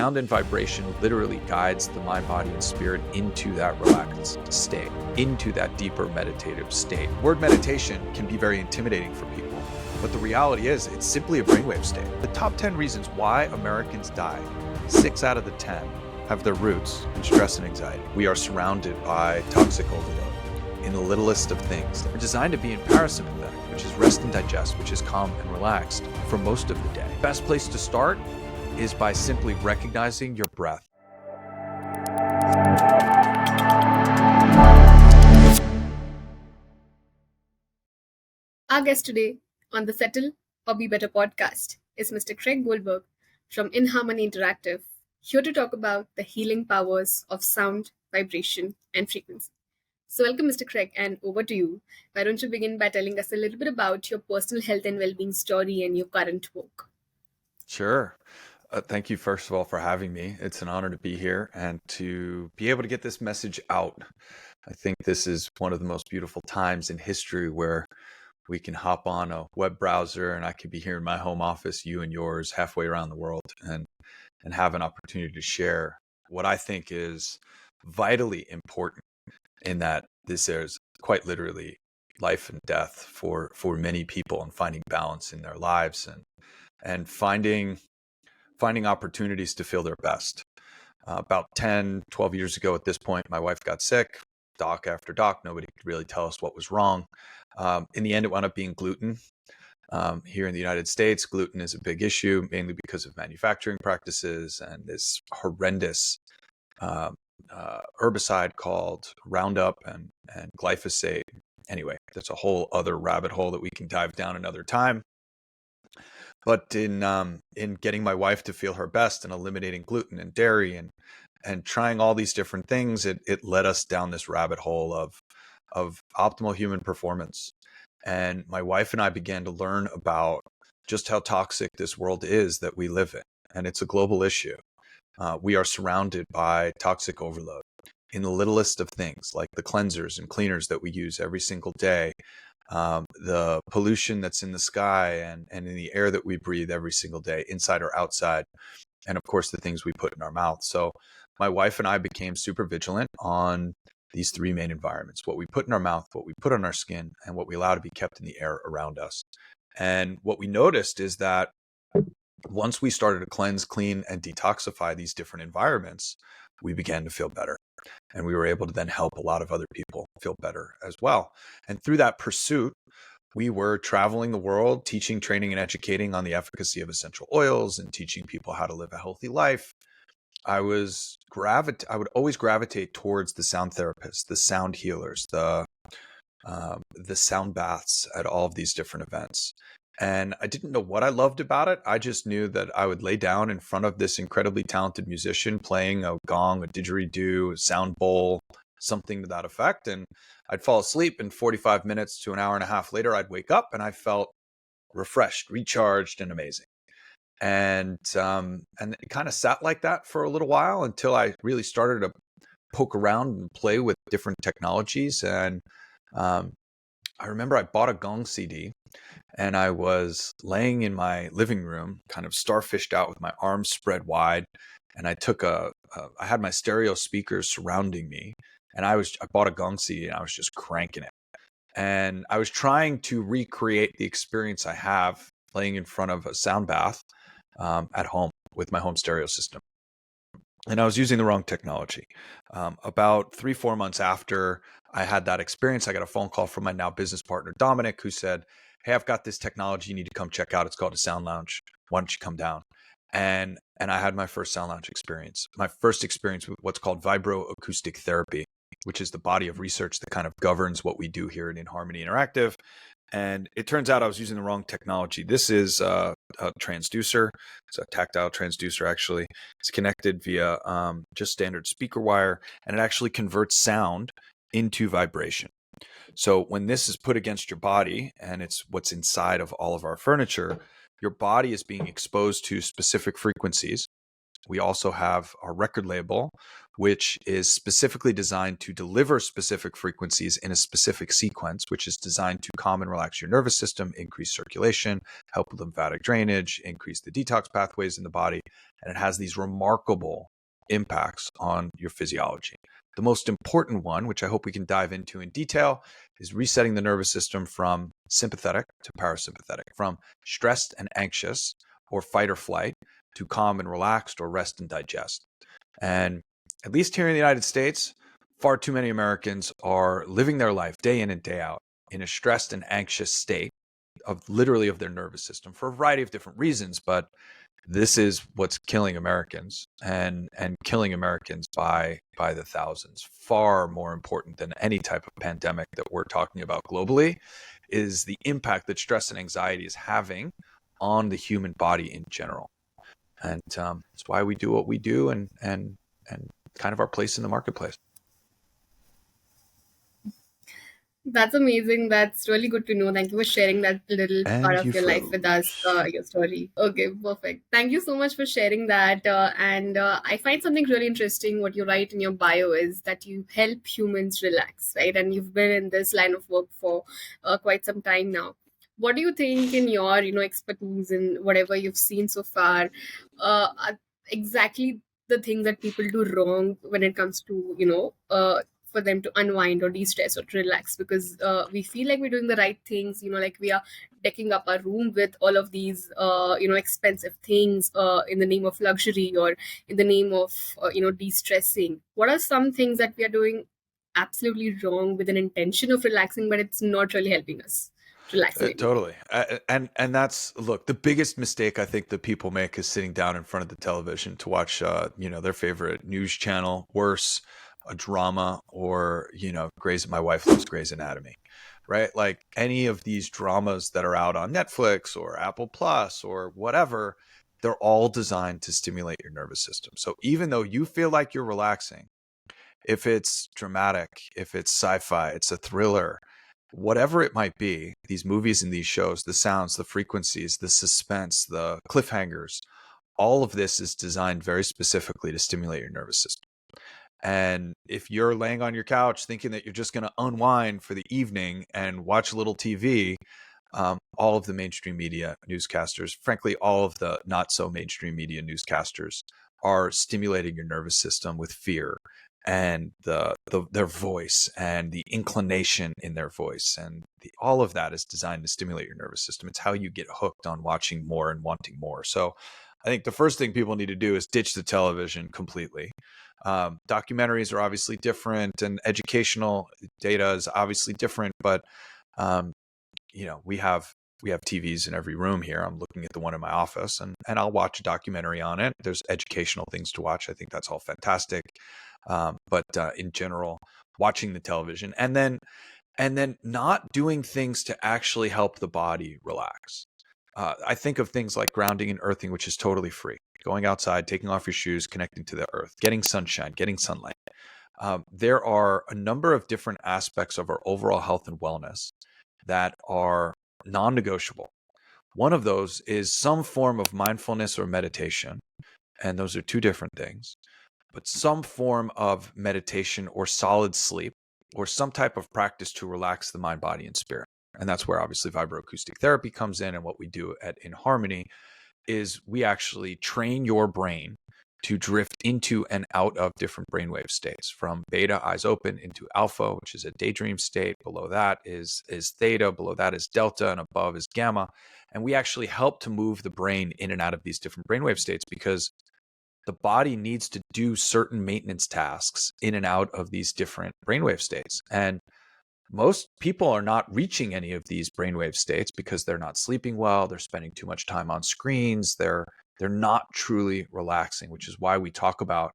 sound and vibration literally guides the mind, body, and spirit into that relaxed state, into that deeper meditative state. Word meditation can be very intimidating for people, but the reality is it's simply a brainwave state. The top 10 reasons why Americans die, 6 out of the 10 have their roots in stress and anxiety. We are surrounded by toxic overload in the littlest of things. We're designed to be in parasympathetic, which is rest and digest, which is calm and relaxed for most of the day. Best place to start is by simply recognizing your breath. Our guest today on the Settle or Be Better podcast is Mr. Craig Goldberg from In Harmony Interactive, here to talk about the healing powers of sound, vibration, and frequency. So welcome, Mr. Craig, and over to you. Why don't you begin by telling us a little bit about your personal health and well-being story and your current work? Sure. Thank you, first of all, for having me. It's an honor to be here and to be able to get this message out. I think this is one of the most beautiful times in history where we can hop on a web browser and I could be here in my home office, you and yours, halfway around the world, and have an opportunity to share what I think is vitally important, in that this is quite literally life and death for many people, and finding balance in their lives and finding opportunities to feel their best. About 10, 12 years ago at this point, my wife got sick. Doc after doc, nobody could really tell us what was wrong. In the end, it wound up being gluten. Here in the United States, gluten is a big issue, mainly because of manufacturing practices and this horrendous herbicide called Roundup and glyphosate. Anyway, that's a whole other rabbit hole that we can dive down another time. But in getting my wife to feel her best and eliminating gluten and dairy and trying all these different things, it led us down this rabbit hole of optimal human performance. And my wife and I began to learn about just how toxic this world is that we live in. And it's a global issue. We are surrounded by toxic overload in the littlest of things, like the cleansers and cleaners that we use every single day, the pollution that's in the sky and in the air that we breathe every single day, inside or outside, and of course the things we put in our mouth. So my wife and I became super vigilant on these three main environments: what we put in our mouth, what we put on our skin, and what we allow to be kept in the air around us. And what we noticed is that once we started to cleanse, clean, and detoxify these different environments, we began to feel better. And we were able to then help a lot of other people feel better as well. And through that pursuit, we were traveling the world, teaching, training, and educating on the efficacy of essential oils and teaching people how to live a healthy life. I would always gravitate towards the sound therapists, the sound healers, the sound baths at all of these different events. And I didn't know what I loved about it. I just knew that I would lay down in front of this incredibly talented musician playing a gong, a didgeridoo, a sound bowl, something to that effect. And I'd fall asleep, and 45 minutes to an hour and a half later, I'd wake up and I felt refreshed, recharged, and amazing. And it kind of sat like that for a little while until I really started to poke around and play with different technologies. And I remember I bought a gong CD, and I was laying in my living room, kind of starfished out with my arms spread wide. And I had my stereo speakers surrounding me, and I bought a gong CD and I was just cranking it. And I was trying to recreate the experience I have laying in front of a sound bath at home with my home stereo system. And I was using the wrong technology. About 3-4 months after I had that experience, I got a phone call from my now business partner, Dominic, who said, "Hey, I've got this technology you need to come check out. It's called a sound lounge. Why don't you come down?" And I had my first sound lounge experience. My first experience with what's called vibroacoustic therapy, which is the body of research that kind of governs what we do here at In Harmony Interactive. And it turns out I was using the wrong technology. This is a transducer. It's a tactile transducer, actually. It's connected via just standard speaker wire, and it actually converts sound into vibration. So when this is put against your body, and it's what's inside of all of our furniture, your body is being exposed to specific frequencies We also have our record label, which is specifically designed to deliver specific frequencies in a specific sequence, which is designed to calm and relax your nervous system, increase circulation, help with lymphatic drainage, increase the detox pathways in the body. And it has these remarkable impacts on your physiology. The most important one, which I hope we can dive into in detail, is resetting the nervous system from sympathetic to parasympathetic, from stressed and anxious or fight or flight to calm and relaxed or rest and digest. And at least here in the United States, far too many Americans are living their life day in and day out in a stressed and anxious state of literally of their nervous system for a variety of different reasons. But this is what's killing Americans and killing Americans by the thousands. Far more important than any type of pandemic that we're talking about globally is the impact that stress and anxiety is having on the human body in general. And it's why we do what we do and kind of our place in the marketplace. That's amazing. That's really good to know. Thank you for sharing that little part And of you your life with us, froze. your story. Okay, perfect. Thank you so much for sharing that. And I find something really interesting. What you write in your bio is that you help humans relax, right? And you've been in this line of work for quite some time now. What do you think, in your expertise in whatever you've seen so far, are exactly the things that people do wrong when it comes to for them to unwind or de-stress or to relax, because we feel like we're doing the right things, like we are decking up our room with all of these expensive things in the name of luxury or in the name of de-stressing. What are some things that we are doing absolutely wrong with an intention of relaxing, but it's not really helping us relaxing anymore? Totally. And that's, look, the biggest mistake I think that people make is sitting down in front of the television to watch, their favorite news channel, worse, a drama, or, my wife loves Grey's Anatomy, right? Like any of these dramas that are out on Netflix or Apple Plus or whatever, they're all designed to stimulate your nervous system. So even though you feel like you're relaxing, if it's dramatic, if it's sci-fi, it's a thriller, whatever it might be, these movies and these shows, the sounds, the frequencies, the suspense, the cliffhangers, all of this is designed very specifically to stimulate your nervous system. And if you're laying on your couch thinking that you're just going to unwind for the evening and watch a little TV, all of the mainstream media newscasters, frankly, all of the not so mainstream media newscasters, are stimulating your nervous system with fear and their voice and the inclination in their voice, and all of that is designed to stimulate your nervous system. It's how you get hooked on watching more and wanting more. So I think the first thing people need to do is ditch the television completely. Documentaries are obviously different, and educational data is obviously different, but we have TVs in every room here. I'm looking at the one in my office, and I'll watch a documentary on it. There's educational things to watch. I think that's all fantastic. But in general, watching the television and then not doing things to actually help the body relax. I think of things like grounding and earthing, which is totally free. Going outside, taking off your shoes, connecting to the earth, getting sunshine, getting sunlight. There are a number of different aspects of our overall health and wellness that are non-negotiable. One of those is some form of mindfulness or meditation, and those are two different things. But some form of meditation or solid sleep or some type of practice to relax the mind, body, and spirit. And that's where obviously vibroacoustic therapy comes in. And what we do at In Harmony is we actually train your brain to drift into and out of different brainwave states, from beta, eyes open, into alpha, which is a daydream state. Below that is theta, below that is delta, and above is gamma. And we actually help to move the brain in and out of these different brainwave states, because the body needs to do certain maintenance tasks in and out of these different brainwave states. And most people are not reaching any of these brainwave states because they're not sleeping well, they're spending too much time on screens, they're not truly relaxing, which is why we talk about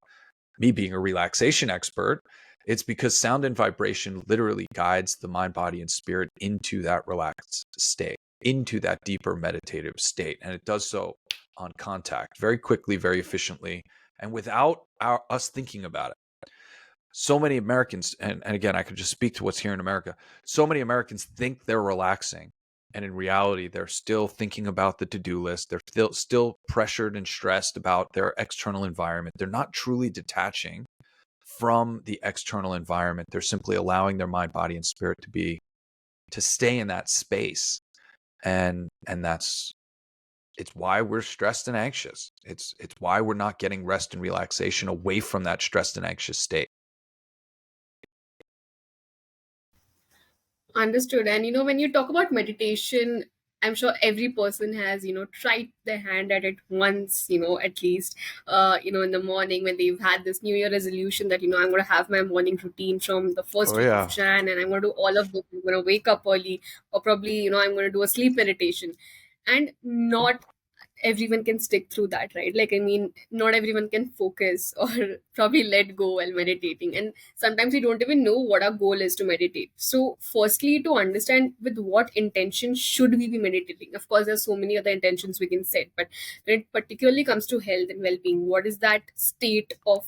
me being a relaxation expert. It's because sound and vibration literally guides the mind, body, and spirit into that relaxed state, into that deeper meditative state. And it does so on contact very quickly, very efficiently, and without us thinking about it. So many Americans, and again, I could just speak to what's here in America. So many Americans think they're relaxing And in reality, they're still thinking about the to-do list. They're still pressured and stressed about their external environment. They're not truly detaching from the external environment. They're simply allowing their mind, body, and spirit to stay in that space. And it's why we're stressed and anxious. It's why we're not getting rest and relaxation away from that stressed and anxious state. Understood. And when you talk about meditation, I'm sure every person has, tried their hand at it once, at least, in the morning when they've had this New Year resolution that, I'm going to have my morning routine from the first Oh week of yeah. Jan, and I'm going to do all of this. I'm going to wake up early, or probably, I'm going to do a sleep meditation. And not everyone can stick through that, right? Like, I mean, not everyone can focus or probably let go while meditating, and sometimes we don't even know what our goal is to meditate. So firstly, to understand with what intention should we be meditating. Of course, there's so many other intentions we can set, but when it particularly comes to health and well-being, what is that state of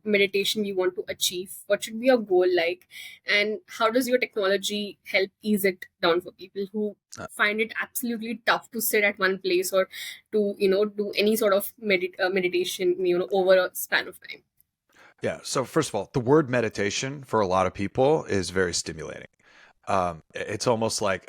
meditation we want to achieve? What should be our goal like? And how does your technology help ease it down for people who find it absolutely tough to sit at one place, or to do any sort of meditation over a span of time? Yeah. So first of all, the word meditation for a lot of people is very stimulating. It's almost like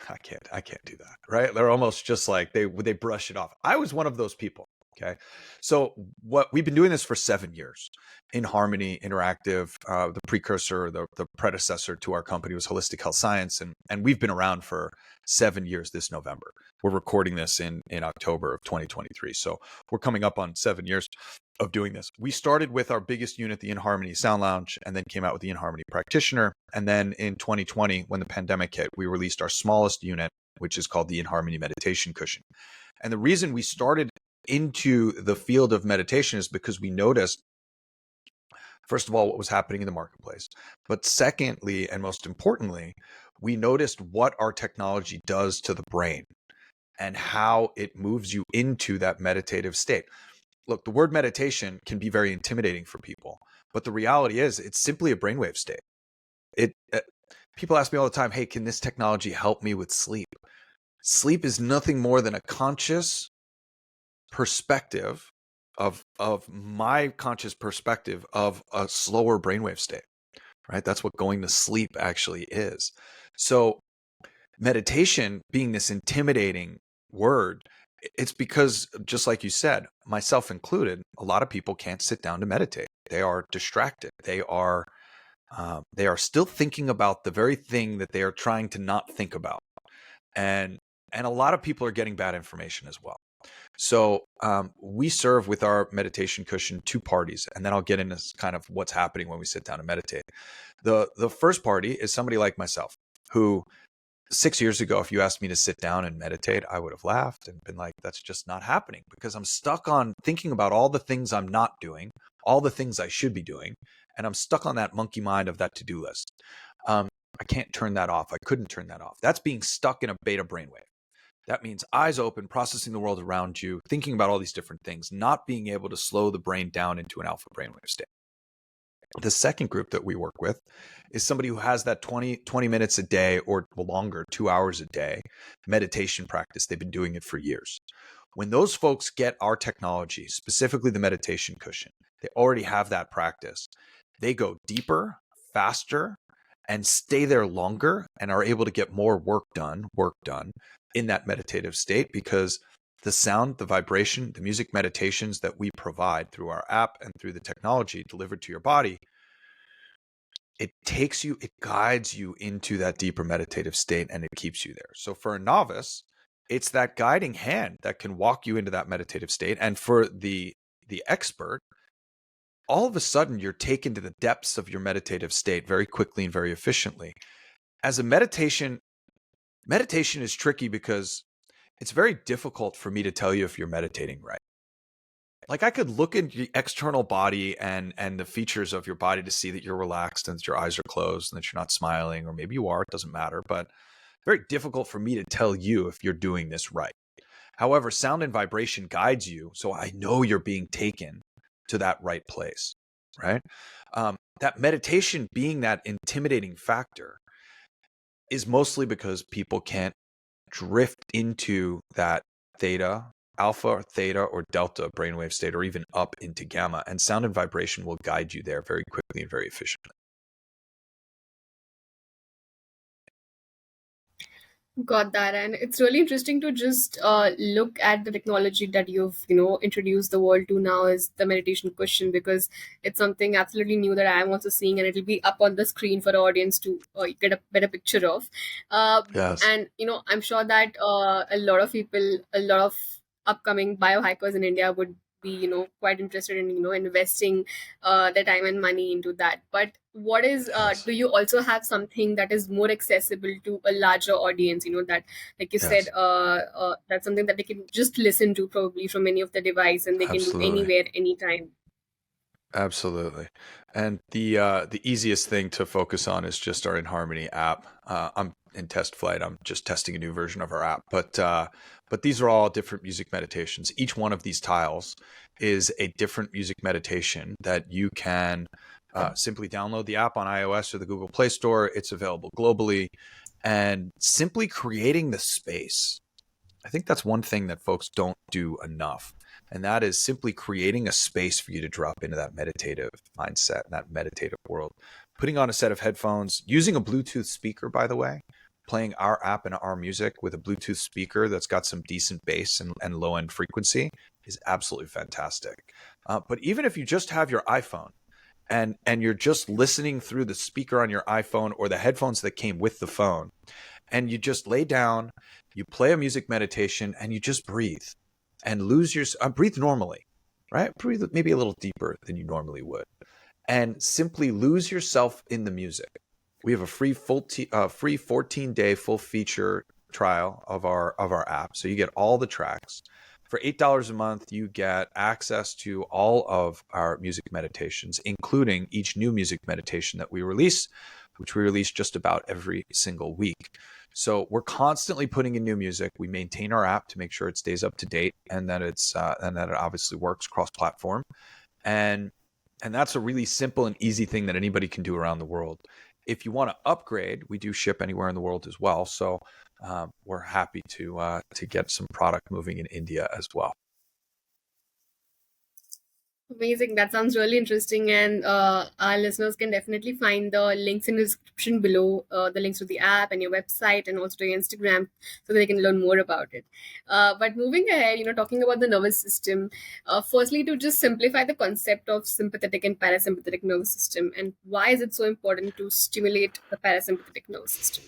I can't do that, right? They're almost just like they brush it off. I was one of those people. Okay. So what we've been doing this for 7 years. In Harmony Interactive, the precursor, the predecessor to our company was Holistic Health Science, and we've been around for 7 years this November. We're recording this in October of 2023. So we're coming up on 7 years of doing this. We started with our biggest unit, the In Harmony Sound Lounge, and then came out with the In Harmony Practitioner. And then in 2020, when the pandemic hit, we released our smallest unit, which is called the In Harmony Meditation Cushion. And the reason we started into the field of meditation is because we noticed, first of all, what was happening in the marketplace. But secondly, and most importantly, we noticed what our technology does to the brain and how it moves you into that meditative state. Look, the word meditation can be very intimidating for people, but the reality is it's simply a brainwave state. People ask me all the time, hey, can this technology help me with sleep? Sleep is nothing more than a conscious perspective of my conscious perspective of a slower brainwave state, right? That's what going to sleep actually is. So meditation being this intimidating word, it's because, just like you said, myself included, a lot of people can't sit down to meditate. They are distracted. They are still thinking about the very thing that they are trying to not think about, and a lot of people are getting bad information as well. So we serve with our meditation cushion two parties, and then I'll get into kind of what's happening when we sit down and meditate. The first party is somebody like myself who, 6 years ago, if you asked me to sit down and meditate, I would have laughed and been like, that's just not happening, because I'm stuck on thinking about all the things I'm not doing, all the things I should be doing. And I'm stuck on that monkey mind of that to-do list. I can't turn that off. I couldn't turn that off. That's being stuck in a beta brainwave. That means eyes open, processing the world around you, thinking about all these different things, not being able to slow the brain down into an alpha brainwave state. The second group that we work with is somebody who has that 20 minutes a day or longer, 2 hours a day meditation practice. They've been doing it for years. When those folks get our technology, specifically the meditation cushion, they already have that practice. They go deeper, faster, and stay there longer, and are able to get more work done in that meditative state, because the sound, the vibration, the music meditations that we provide through our app and through the technology delivered to your body, it guides you into that deeper meditative state, and it keeps you there. So for a novice, it's that guiding hand that can walk you into that meditative state. And for the expert, all of a sudden you're taken to the depths of your meditative state very quickly and very efficiently. As a meditation is tricky because it's very difficult for me to tell you if you're meditating right. Like, I could look at the external body and the features of your body to see that you're relaxed and that your eyes are closed and that you're not smiling, or maybe you are, it doesn't matter, but very difficult for me to tell you if you're doing this right. However, sound and vibration guides you, so I know you're being taken to that right place, right? That meditation being that intimidating factor is mostly because people can't drift into that theta, alpha, theta, or delta brainwave state, or even up into gamma. And sound and vibration will guide you there very quickly and very efficiently. Got that, and it's really interesting to just look at the technology that you've introduced the world to now is the meditation question, because it's something absolutely new that I'm also seeing, and it'll be up on the screen for the audience to get a better picture of. Uh, Yes. and I'm sure that a lot of people, a lot of upcoming biohackers in India would be quite interested in investing their time and money into that. But what is Yes. do you also have something that is more accessible to a larger audience, that, like you said, Yes. that's something that they can just listen to probably from any of the device, and they can do Absolutely. anywhere, anytime? Absolutely. And the easiest thing to focus on is just our In Harmony app. I'm in test flight. I'm just testing a new version of our app. But these are all different music meditations. Each one of these tiles is a different music meditation that you can simply download the app on iOS or the Google Play Store. It's available globally. And simply creating the space. I think that's one thing that folks don't do enough. And that is simply creating a space for you to drop into that meditative mindset, that meditative world. Putting on a set of headphones, using a Bluetooth speaker, by the way, playing our app and our music with a Bluetooth speaker that's got some decent bass and low end frequency is absolutely fantastic. But even if you just have your iPhone and you're just listening through the speaker on your iPhone or the headphones that came with the phone, and you just lay down, you play a music meditation, and you just breathe and lose your breathe normally, right? Breathe maybe a little deeper than you normally would, and simply lose yourself in the music. We have a free free 14-day full feature trial of our app, so you get all the tracks. For $8 a month, you get access to all of our music meditations, including each new music meditation that we release, which we release just about every single week. So we're constantly putting in new music. We maintain our app to make sure it stays up to date, and that it obviously works cross-platform. And that's a really simple and easy thing that anybody can do around the world. If you want to upgrade, we do ship anywhere in the world as well. So we're happy to get some product moving in India as well. Amazing. That sounds really interesting. And our listeners can definitely find the links in the description below, the links to the app and your website and also to your Instagram, so they can learn more about it. But moving ahead, talking about the nervous system, firstly, to just simplify the concept of sympathetic and parasympathetic nervous system, and why is it so important to stimulate the parasympathetic nervous system?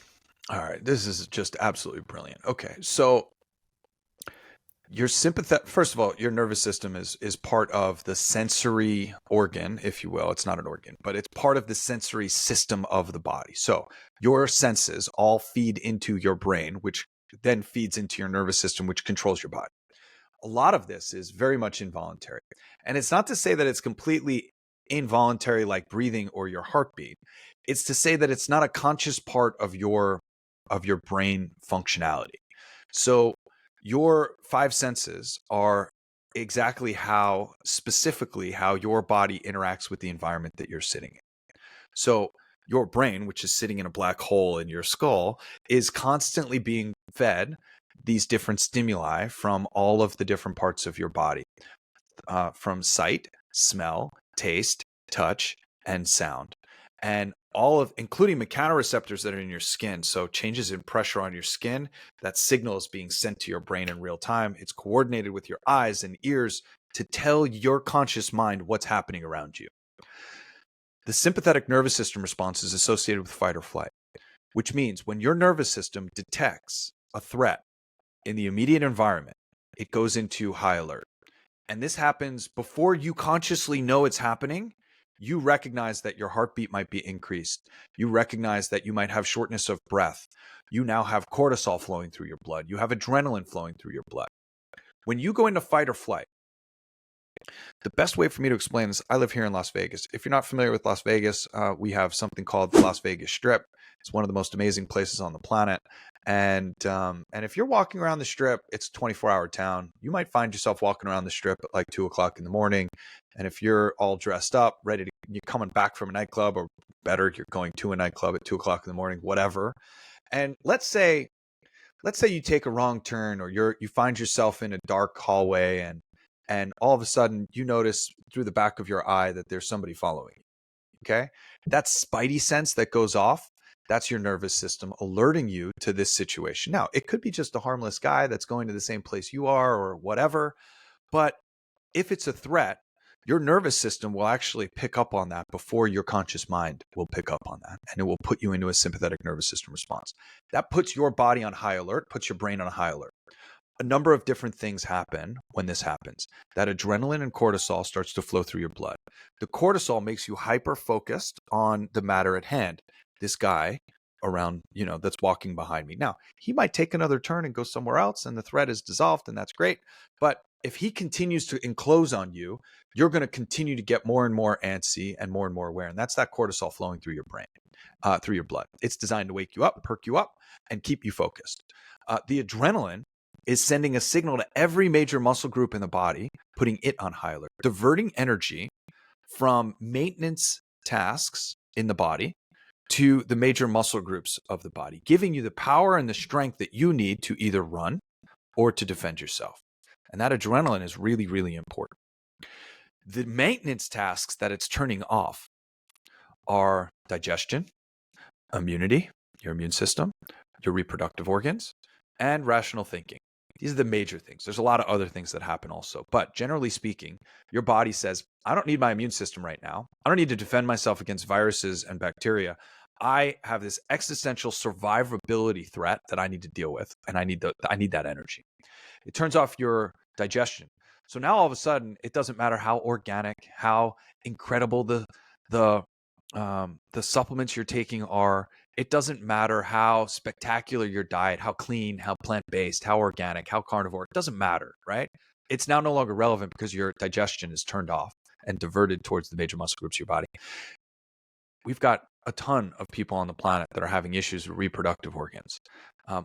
All right. This is just absolutely brilliant. Okay. So your sympathetic, first of all, your nervous system is part of the sensory organ, if you will. It's not an organ, but it's part of the sensory system of the body. So your senses all feed into your brain, which then feeds into your nervous system, which controls your body. A lot of this is very much involuntary. And it's not to say that it's completely involuntary like breathing or your heartbeat. It's to say that it's not a conscious part of your brain functionality. So your five senses are exactly specifically how your body interacts with the environment that you're sitting in. So your brain, which is sitting in a black hole in your skull, is constantly being fed these different stimuli from all of the different parts of your body, from sight, smell, taste, touch, and sound. And including mechanoreceptors that are in your skin. So changes in pressure on your skin, that signal is being sent to your brain in real time. It's coordinated with your eyes and ears to tell your conscious mind what's happening around you. The sympathetic nervous system response is associated with fight or flight, which means when your nervous system detects a threat in the immediate environment, it goes into high alert. And this happens before you consciously know it's happening. You recognize that your heartbeat might be increased. You recognize that you might have shortness of breath. You now have cortisol flowing through your blood. You have adrenaline flowing through your blood. When you go into fight or flight, the best way for me to explain this, I live here in Las Vegas. If you're not familiar with Las Vegas, we have something called the Las Vegas Strip. It's one of the most amazing places on the planet. And if you're walking around the Strip, it's a 24-hour town. You might find yourself walking around the Strip at like 2 o'clock in the morning. And if you're all dressed up, you're coming back from a nightclub, or better, you're going to a nightclub at 2 o'clock in the morning, whatever. And let's say let's say you take a wrong turn, or you find yourself in a dark hallway, and all of a sudden you notice through the back of your eye that there's somebody following you. Okay? That spidey sense that goes off, that's your nervous system alerting you to this situation. Now, it could be just a harmless guy that's going to the same place you are or whatever, but if it's a threat, your nervous system will actually pick up on that before your conscious mind will pick up on that, and it will put you into a sympathetic nervous system response. That puts your body on high alert, puts your brain on high alert. A number of different things happen when this happens. That adrenaline and cortisol starts to flow through your blood. The cortisol makes you hyper focused on the matter at hand. This guy around, that's walking behind me. Now, he might take another turn and go somewhere else, and the threat is dissolved, and that's great. But if he continues to enclose on you, you're going to continue to get more and more antsy and more aware. And that's that cortisol flowing through your brain, through your blood. It's designed to wake you up, perk you up, and keep you focused. The adrenaline is sending a signal to every major muscle group in the body, putting it on high alert, diverting energy from maintenance tasks in the body to the major muscle groups of the body, giving you the power and the strength that you need to either run or to defend yourself. And that adrenaline is really, really important. The maintenance tasks that it's turning off are digestion, immunity, your immune system, your reproductive organs, and rational thinking. These are the major things. There's a lot of other things that happen also. But generally speaking, your body says, I don't need my immune system right now. I don't need to defend myself against viruses and bacteria. I have this existential survivability threat that I need to deal with, and I need that energy. It turns off your digestion. So now all of a sudden, it doesn't matter how organic, how incredible the supplements you're taking are. It doesn't matter how spectacular your diet, how clean, how plant-based, how organic, how carnivore. It doesn't matter, right? It's now no longer relevant because your digestion is turned off and diverted towards the major muscle groups of your body. We've got a ton of people on the planet that are having issues with reproductive organs.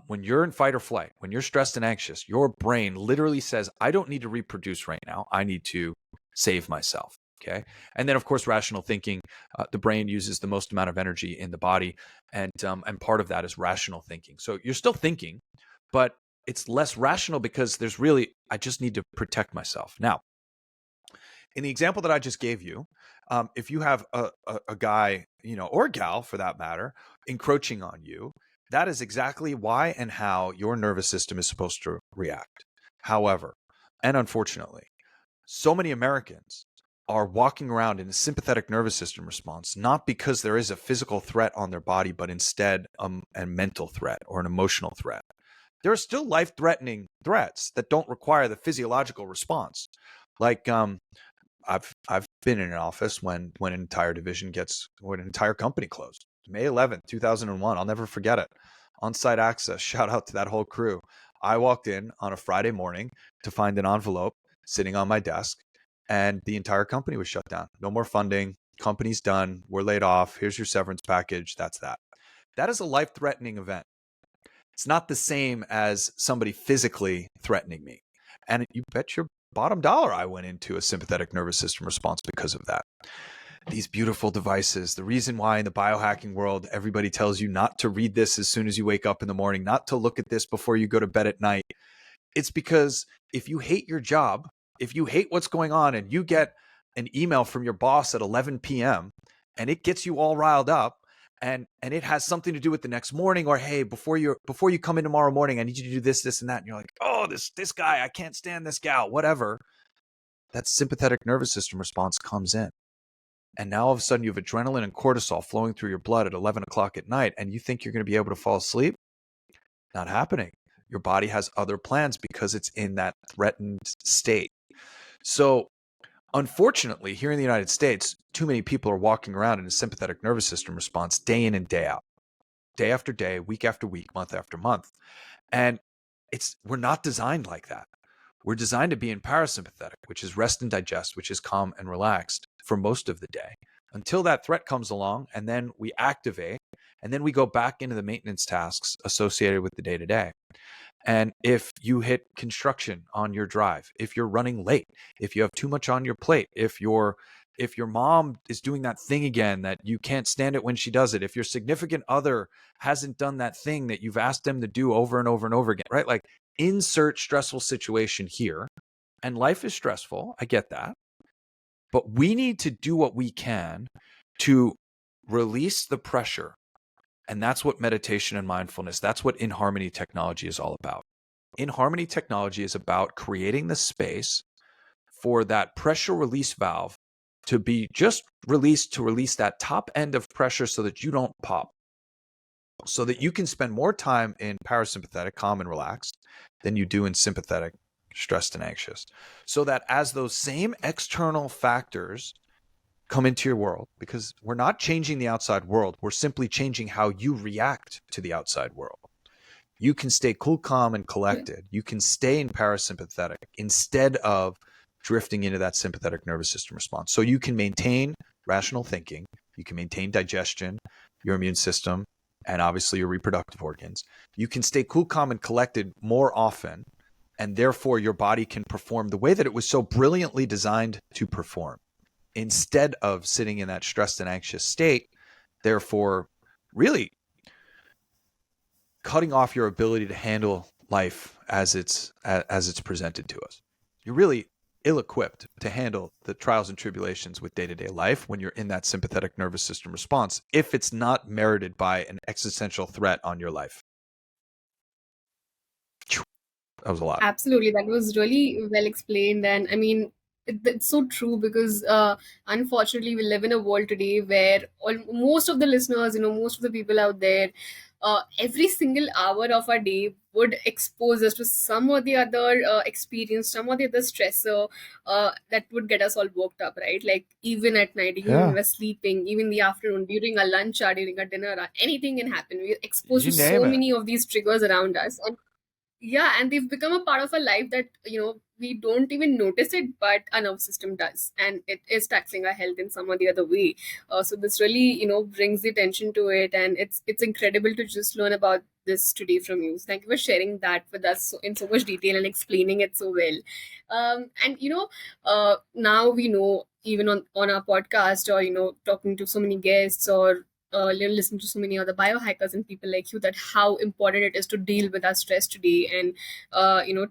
When you're in fight or flight, when you're stressed and anxious, your brain literally says, I don't need to reproduce right now. I need to save myself. Okay. And then, of course, rational thinking. The brain uses the most amount of energy in the body. And part of that is rational thinking. So you're still thinking, but it's less rational because there's really, I just need to protect myself. Now, in the example that I just gave you, if you have a guy, or gal for that matter, encroaching on you, that is exactly why and how your nervous system is supposed to react. However, and unfortunately, so many Americans are walking around in a sympathetic nervous system response, not because there is a physical threat on their body, but instead a mental threat or an emotional threat. There are still life-threatening threats that don't require the physiological response. Like I've been in an office when an entire when an entire company closed. May 11th, 2001. I'll never forget it. On-site access. Shout out to that whole crew. I walked in on a Friday morning to find an envelope sitting on my desk, and the entire company was shut down. No more funding. Company's done. We're laid off. Here's your severance package. That's that. That is a life-threatening event. It's not the same as somebody physically threatening me. And you bet your bottom dollar I went into a sympathetic nervous system response because of that. These beautiful devices, the reason why in the biohacking world, everybody tells you not to read this as soon as you wake up in the morning, not to look at this before you go to bed at night. It's because if you hate your job, if you hate what's going on and you get an email from your boss at 11 p.m. and it gets you all riled up, and it has something to do with the next morning, or hey, before you come in tomorrow morning, I need you to do this, this, and that. And you're like, oh, this guy, I can't stand this gal, whatever. That sympathetic nervous system response comes in. And now all of a sudden you have adrenaline and cortisol flowing through your blood at 11 o'clock at night, and you think you're going to be able to fall asleep? Not happening. Your body has other plans because it's in that threatened state. So unfortunately, here in the United States, too many people are walking around in a sympathetic nervous system response day in and day out, day after day, week after week, month after month. And we're not designed like that. We're designed to be in parasympathetic, which is rest and digest, which is calm and relaxed for most of the day until that threat comes along, and then we activate, and then we go back into the maintenance tasks associated with the day-to-day. And if you hit construction on your drive, if you're running late, if you have too much on your plate, if you're If your mom is doing that thing again that you can't stand it when she does it, if your significant other hasn't done that thing that you've asked them to do over and over and over again, right? Like insert stressful situation here. And life is stressful. I get that. But we need to do what we can to release the pressure. And that's what meditation and mindfulness, that's what In Harmony technology is all about. In Harmony technology is about creating the space for that pressure release valve to be just released, to release that top end of pressure so that you don't pop, so that you can spend more time in parasympathetic, calm and relaxed, than you do in sympathetic, stressed and anxious. So that as those same external factors come into your world, because we're not changing the outside world, we're simply changing how you react to the outside world. You can stay cool, calm, and collected. You can stay in parasympathetic instead of drifting into that sympathetic nervous system response. So you can maintain rational thinking, you can maintain digestion, your immune system, and obviously your reproductive organs. You can stay cool, calm, and collected more often, and therefore your body can perform the way that it was so brilliantly designed to perform, instead of sitting in that stressed and anxious state, therefore really cutting off your ability to handle life as it's presented to us. You're really ill-equipped to handle the trials and tribulations with day-to-day life when you're in that sympathetic nervous system response, if it's not merited by an existential threat on your life. That was a lot. Absolutely, that was really well explained, and I mean, it's so true because unfortunately, we live in a world today where most of the listeners, most of the people out there, every single hour of our day would expose us to some or the other experience, some or the other stressor that would get us all worked up, right? Like even at night, even when we're sleeping, even in the afternoon, during a lunch hour, during a dinner hour, anything can happen. We're exposed You to name so it. many of these triggers around us, and yeah, and they've become a part of our life that we don't even notice it, but our nervous system does, and it is taxing our health in some or the other way. So this really brings the attention to it, and it's incredible to just learn about this today from you. So thank you for sharing that with us in so much detail and explaining it so well. And now we know, even on our podcast, or talking to so many guests, or listen to so many other biohackers and people like you, that how important it is to deal with our stress today, and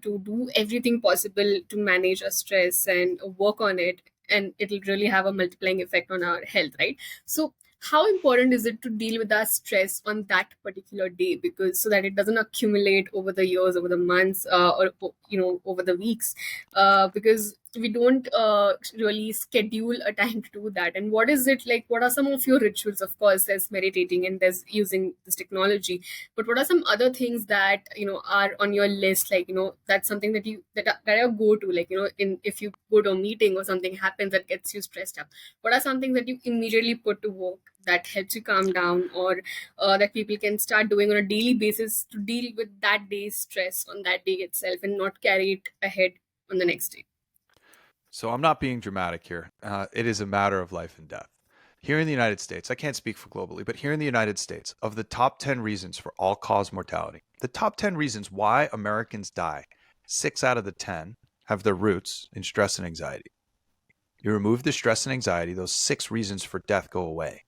to do everything possible to manage our stress and work on it, and it'll really have a multiplying effect on our health, right? So how important is it to deal with our stress on that particular day, because so that it doesn't accumulate over the years, over the months, or over the weeks, because we don't really schedule a time to do that. And what is it like, what are some of your rituals? Of course there's meditating and there's using this technology, but what are some other things that are on your list, like that's something that I go to, like in if you go to a meeting or something happens that gets you stressed up, what are some things that you immediately put to work that helps you calm down, or that people can start doing on a daily basis to deal with that day's stress on that day itself and not carry it ahead on the next day? So I'm not being dramatic here. It is a matter of life and death. Here in the United States, I can't speak for globally, but here in the United States, of the top 10 reasons for all-cause mortality, the top 10 reasons why Americans die, 6 out of the 10 have their roots in stress and anxiety. You remove the stress and anxiety, those 6 reasons for death go away.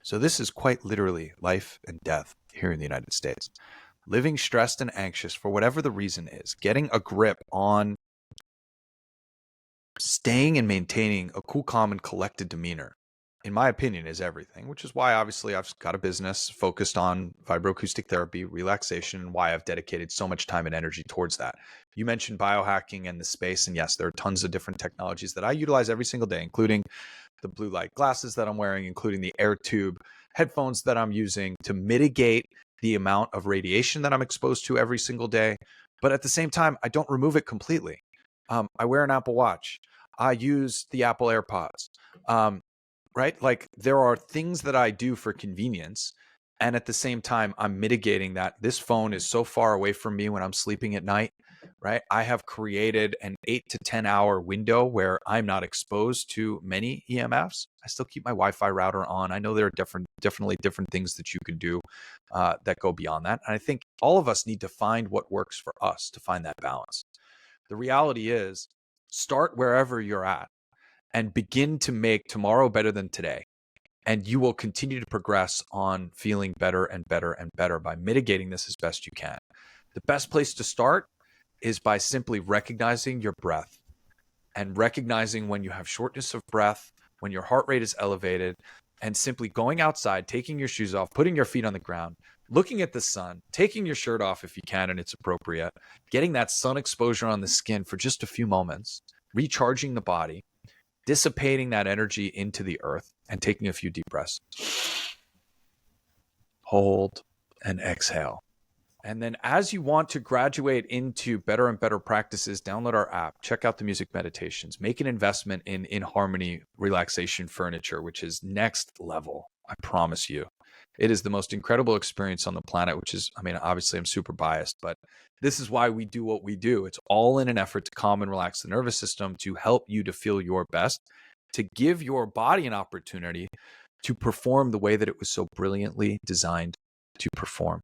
So this is quite literally life and death here in the United States. Living stressed and anxious for whatever the reason is, getting a grip on staying and maintaining a cool, calm, and collected demeanor, in my opinion, is everything, which is why obviously I've got a business focused on vibroacoustic therapy, relaxation, and why I've dedicated so much time and energy towards that. You mentioned biohacking and the space, and yes, there are tons of different technologies that I utilize every single day, including the blue light glasses that I'm wearing, including the air tube headphones that I'm using to mitigate the amount of radiation that I'm exposed to every single day. But at the same time, I don't remove it completely. I wear an Apple Watch. I use the Apple AirPods. Right? Like there are things that I do for convenience. And at the same time, I'm mitigating that. This phone is so far away from me when I'm sleeping at night, right? I have created an 8 to 10 hour window where I'm not exposed to many EMFs. I still keep my Wi-Fi router on. I know there are definitely different things that you can do that go beyond that. And I think all of us need to find what works for us to find that balance. The reality is, start wherever you're at and begin to make tomorrow better than today. And you will continue to progress on feeling better and better and better by mitigating this as best you can. The best place to start is by simply recognizing your breath and recognizing when you have shortness of breath, when your heart rate is elevated, and simply going outside, taking your shoes off, putting your feet on the ground, looking at the sun, taking your shirt off if you can and it's appropriate, getting that sun exposure on the skin for just a few moments, recharging the body, dissipating that energy into the earth, and taking a few deep breaths. Hold and exhale. And then as you want to graduate into better and better practices, download our app, check out the music meditations, make an investment in Harmony relaxation furniture, which is next level. I promise you. It is the most incredible experience on the planet, which is, I mean, obviously I'm super biased, but this is why we do what we do. It's all in an effort to calm and relax the nervous system, to help you to feel your best, to give your body an opportunity to perform the way that it was so brilliantly designed to perform.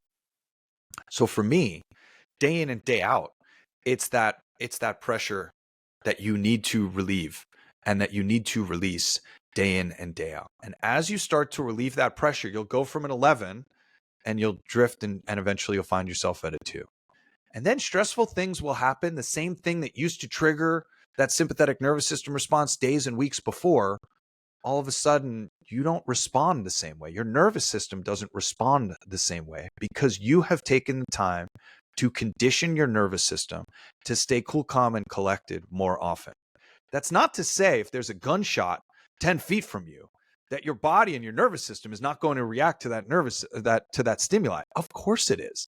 So for me, day in and day out, it's that pressure that you need to relieve and that you need to release day in and day out. And as you start to relieve that pressure, you'll go from an 11 and you'll drift and eventually you'll find yourself at a 2. And then stressful things will happen. The same thing that used to trigger that sympathetic nervous system response days and weeks before, all of a sudden you don't respond the same way. Your nervous system doesn't respond the same way because you have taken the time to condition your nervous system to stay cool, calm, and collected more often. That's not to say if there's a gunshot 10 feet from you that your body and your nervous system is not going to react to that stimuli. Of course it is.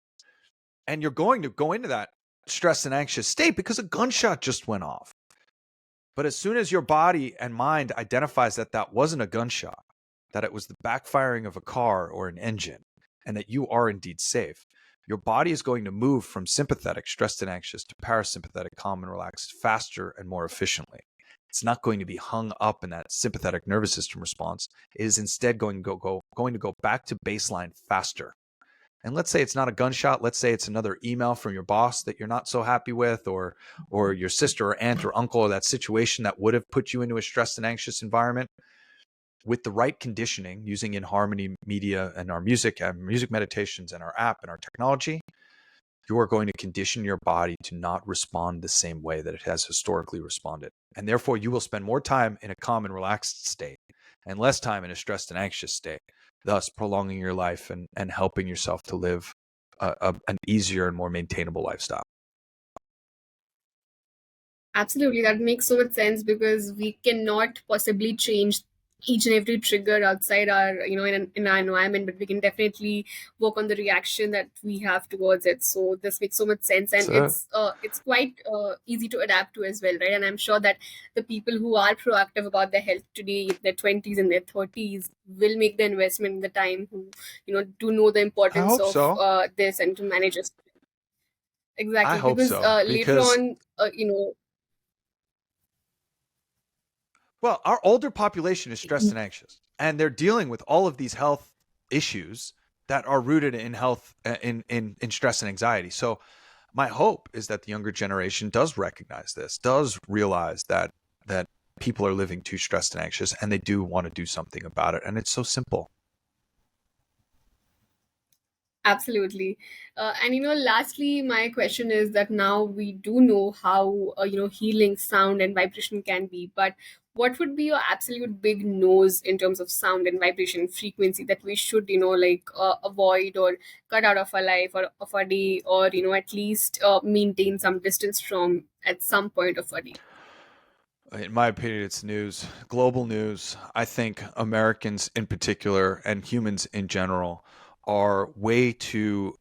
And you're going to go into that stressed and anxious state because a gunshot just went off. But as soon as your body and mind identifies that that wasn't a gunshot, that it was the backfiring of a car or an engine, and that you are indeed safe, your body is going to move from sympathetic, stressed and anxious, to parasympathetic, calm and relaxed, faster and more efficiently. It's not going to be hung up in that sympathetic nervous system response. It is instead going to go back to baseline faster. And let's say it's not a gunshot. Let's say it's another email from your boss that you're not so happy with, or your sister or aunt or uncle, or that situation that would have put you into a stressed and anxious environment. With the right conditioning, using In Harmony media and our music meditations and our app and our technology, you are going to condition your body to not respond the same way that it has historically responded. And therefore, you will spend more time in a calm and relaxed state and less time in a stressed and anxious state, thus prolonging your life and helping yourself to live an easier and more maintainable lifestyle. Absolutely, that makes so much sense because we cannot possibly change each and every trigger outside our, in our environment, but we can definitely work on the reaction that we have towards it. So this makes so much sense, and So, it's quite easy to adapt to as well, right? And I'm sure that the people who are proactive about their health today, in their 20s and their 30s, will make the investment in the time who do know the I importance hope of so. this and to manage it. I Exactly, hope because so. later Because, on, well, our older population is stressed and anxious, and they're dealing with all of these health issues that are rooted in health, in stress and anxiety. So my hope is that the younger generation does recognize this, does realize that people are living too stressed and anxious, and they do want to do something about it. And it's so simple. Absolutely. And lastly, my question is that now we do know how, healing sound and vibration can be, but what would be your absolute big no's in terms of sound and vibration frequency that we should, avoid or cut out of our life or of our day, or, at least maintain some distance from at some point of our day? In my opinion, it's news, global news. I think Americans in particular and humans in general are way too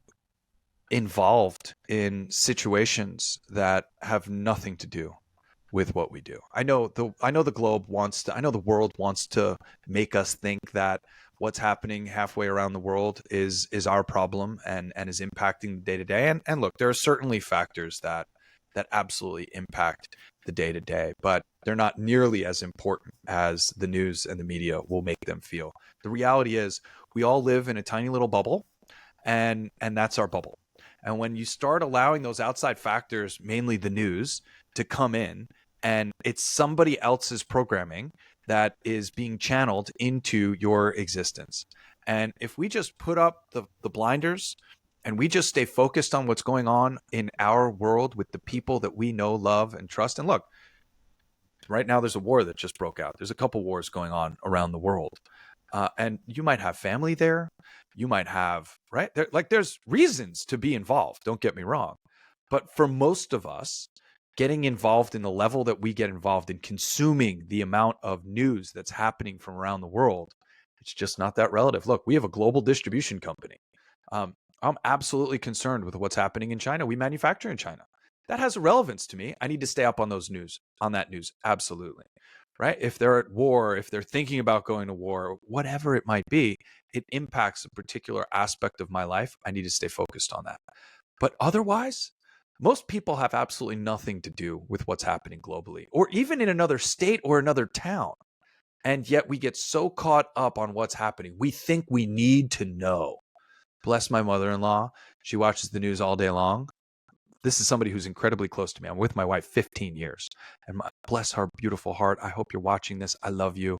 involved in situations that have nothing to do with what we do. I know the globe wants to, I know the world wants to make us think that what's happening halfway around the world is our problem and is impacting the day to day. And look, there are certainly factors that absolutely impact the day to day, but they're not nearly as important as the news and the media will make them feel. The reality is we all live in a tiny little bubble, and that's our bubble. And when you start allowing those outside factors, mainly the news, to come in and it's somebody else's programming that is being channeled into your existence. And if we just put up the blinders and we just stay focused on what's going on in our world with the people that we know, love, and trust. And look, right now there's a war that just broke out. There's a couple wars going on around the world. And you might have family there. You might have, right? There's reasons to be involved. Don't get me wrong. But for most of us, getting involved in the level that we get involved in, consuming the amount of news that's happening from around the world, it's just not that relative. Look, we have a global distribution company. I'm absolutely concerned with what's happening in China. We manufacture in China. That has a relevance to me. I need to stay up on that news. Absolutely. Right? If they're at war, if they're thinking about going to war, whatever it might be, it impacts a particular aspect of my life. I need to stay focused on that. But otherwise, most people have absolutely nothing to do with what's happening globally, or even in another state or another town. And yet we get so caught up on what's happening. We think we need to know. Bless my mother-in-law. She watches the news all day long. This is somebody who's incredibly close to me. I'm with my wife 15 years. And bless her beautiful heart. I hope you're watching this. I love you.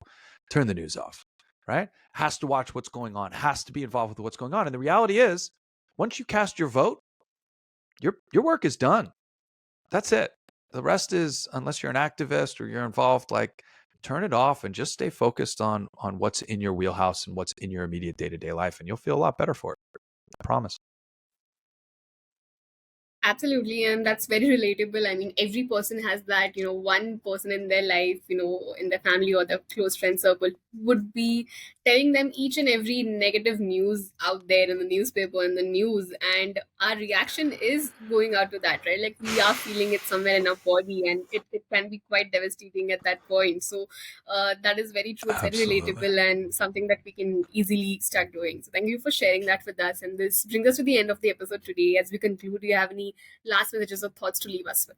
Turn the news off, right? Has to watch what's going on. Has to be involved with what's going on. And the reality is, once you cast your vote, your work is done. That's it. The rest is, unless you're an activist or you're involved, like, turn it off and just stay focused on what's in your wheelhouse and what's in your immediate day-to-day life. And you'll feel a lot better for it. I promise. Absolutely, and that's very relatable. I mean, every person has that, one person in their life, in their family or their close friend circle would be telling them each and every negative news out there in the newspaper and the news, and our reaction is going out to that, right? Like, we are feeling it somewhere in our body, and it can be quite devastating at that point. So, that is very true. It's very Absolutely. relatable and something that we can easily start doing. So, thank you for sharing that with us. And this brings us to the end of the episode today. As we conclude, do you have any last messages or thoughts to leave us with?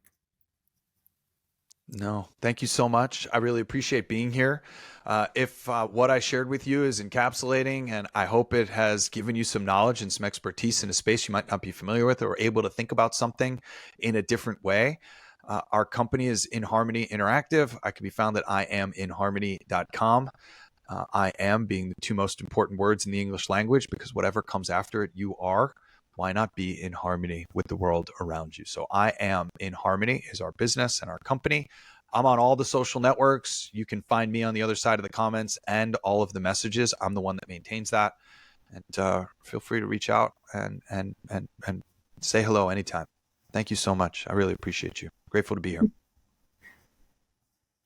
No, thank you so much. I really appreciate being here. If what I shared with you is encapsulating, and I hope it has given you some knowledge and some expertise in a space you might not be familiar with, or able to think about something in a different way. Our company is In Harmony Interactive. I can be found at iaminharmony.com. I am being the two most important words in the English language, because whatever comes after it, you are. Why not be in harmony with the world around you? So I Am In Harmony is our business and our company. I'm on all the social networks. You can find me on the other side of the comments and all of the messages. I'm the one that maintains that. And feel free to reach out and say hello anytime. Thank you so much. I really appreciate you. Grateful to be here.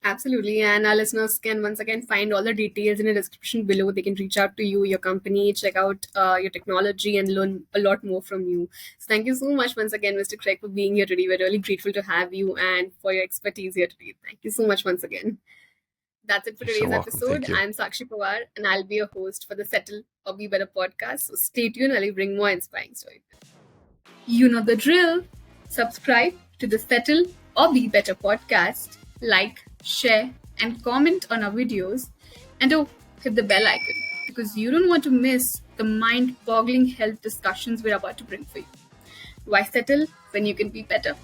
Absolutely. And our listeners can once again find all the details in the description below. They can reach out to you, your company, check out your technology, and learn a lot more from you. So, thank you so much once again, Mr. Craig, for being here today. We're really grateful to have you and for your expertise here today. Thank you so much once again. That's it for You're so today's welcome. episode. Thank you. I'm Sakshi Pawar, and I'll be your host for the Settle or Be Better podcast. So, stay tuned. I'll bring more inspiring stories. You know the drill. Subscribe to the Settle or Be Better podcast, like, share, and comment on our videos, and hit the bell icon, because you don't want to miss the mind boggling health discussions we're about to bring for you. Why settle when you can be better?